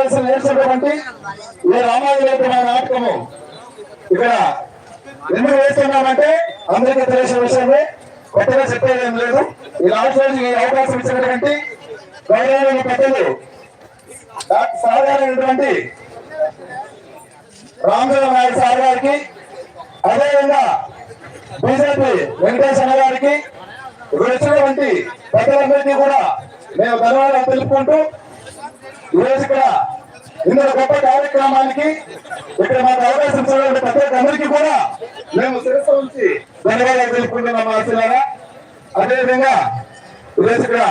చేసి నేర్చుకున్నటువంటి ఈ రామాయణ నాటకము ఇక్కడ ఎందుకు వేస్తున్నామంటే అందరికీ తెలిసిన విషయమే, కొత్తగా చెప్పేది ఏం లేదు. ఈ లాస్ట్ రోజు ఈ అవకాశం ఇచ్చినటువంటి గౌరవమైన పెద్దలు సాధారణటువంటి రామచంద్ర నాయుడు సార్ గారికి, అదేవిధంగా బీజేపీ వెంకటేశ్వర గారికి, వచ్చినటువంటి పెద్దలందరికీ కూడా మేము ధన్యవాదాలు తెలుపుకుంటూ ఈరోజు ఇక్కడ ఇందులో గొప్ప కార్యక్రమానికి ఇక్కడ మాకు అవకాశం ఇచ్చినటువంటి ప్రతి అందరికీ కూడా మేము శిరస్సు ఉంచి ధన్యవాదాలు తెలుపుకుంటున్నాం ఆశలారా. అదేవిధంగా ఈరోజు ఇక్కడ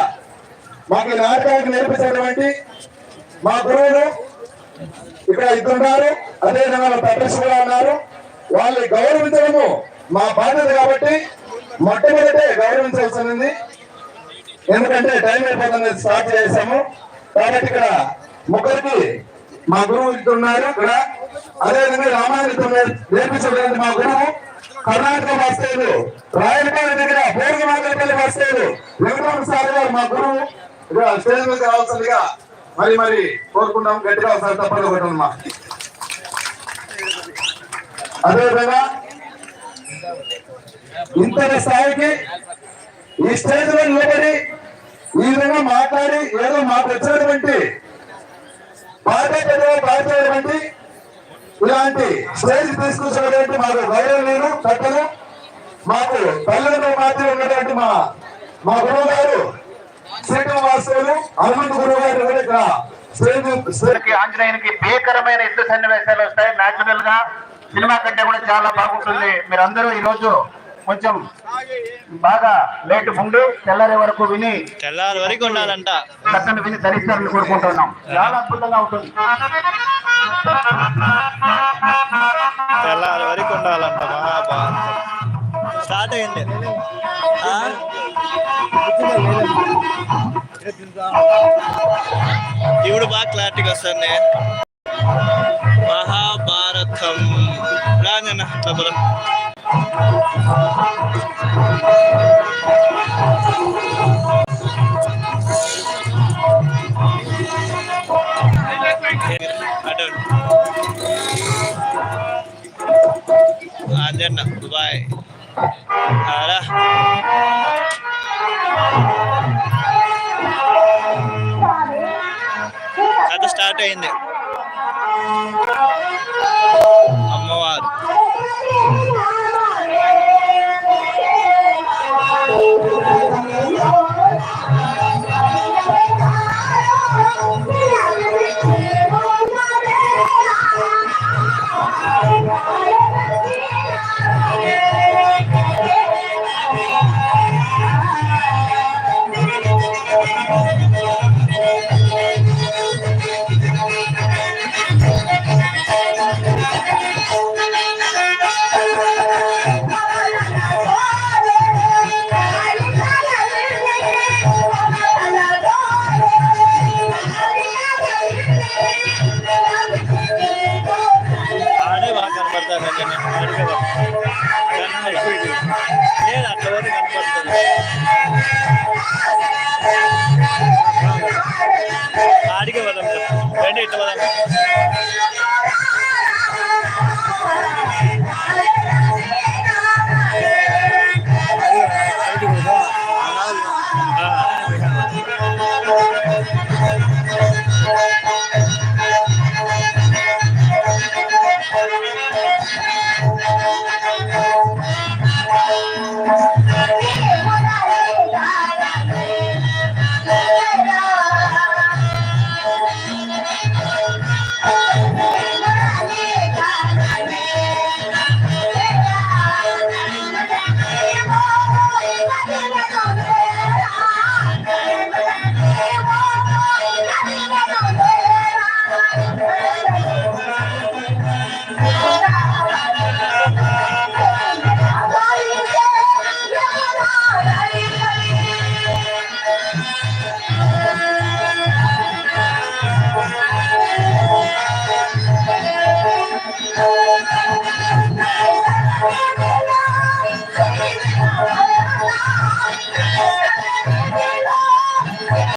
మాకు ఈ నాటకానికి నేర్పించినటువంటి మా గురువులు ఇక్కడ ఇద్దరున్నారు, అదేవిధంగా ప్రదర్శన కూడా ఉన్నారు. వాళ్ళని గౌరవించడము మా బాధ్యత కాబట్టి మొట్టమొదటే గౌరవించాల్సింది. ఎందుకంటే టైం అయిపోతుంది, స్టార్ట్ చేసాము కాబట్టి ఇక్కడ ముగ్గురికి మా గురువు ఇస్తున్నారు. ఇక్కడ అదేవిధంగా రామాయణం నేర్పించడానికి మా గురువు కర్ణాటక వస్తేలు రాయలపాలెం దగ్గర పూర్వమాదపల్లి వస్తేలు వెంకటరమణ సార్ గారు మా గురువు ఇక్కడ స్టేజ్ మీద రావాల్సిందిగా మరి కోరుకుంటాం. గట్టిగా ఒకసారి తప్పదు ఒకటమ్మా. అదేవిధంగా ఇంతటి స్థాయికి ఈ స్టేజ్ లో నిలబడి ఈ విధంగా మాట్లాడి ఏదో మాకు వచ్చినటువంటి బాధ్యతటువంటి ఇలాంటి స్టేజ్ తీసుకొచ్చినటువంటి మాకు గౌరవనీయులు చట్టలు, మాకు తల్లిదండ్రుల మాత్రమే ఉన్నటువంటి మా గురువు గారు శ్రీనివాసులు హనుమంతు గురువు గారు ఇక్కడ ఆంజనేయునికి భీకరమైన యుద్ధ సన్నివేశాలు వస్తాయి. న్యాచురల్ గా సినిమా కంటే కూడా చాలా బాగుంటుంది. మీరందరూ ఈ రోజు కొంచెం బాగా లేట్ ఉండి తెల్లారి వరకు విని ఉండాలంట, చక్కని విని ధరిస్తారని కోరుకుంటున్నాం. చాలా అద్భుతంగా ఉంటుంది. తెల్లారి వరకు ఉండాలంట. మహాభారతం స్టార్ట్ అయింది. ఇప్పుడు బాగా క్లారిటీగా వస్తుంది. మహాభారతం రాజన్న అట్లా అదన్న బాయ్ అలా కథ స్టార్ట్ అయింది. అమ్మవారు లేదు అట్లా వరకు కనపడుతుంది. ఆడికే వదాం రండి, ఇట్లా వదాం. Thank you.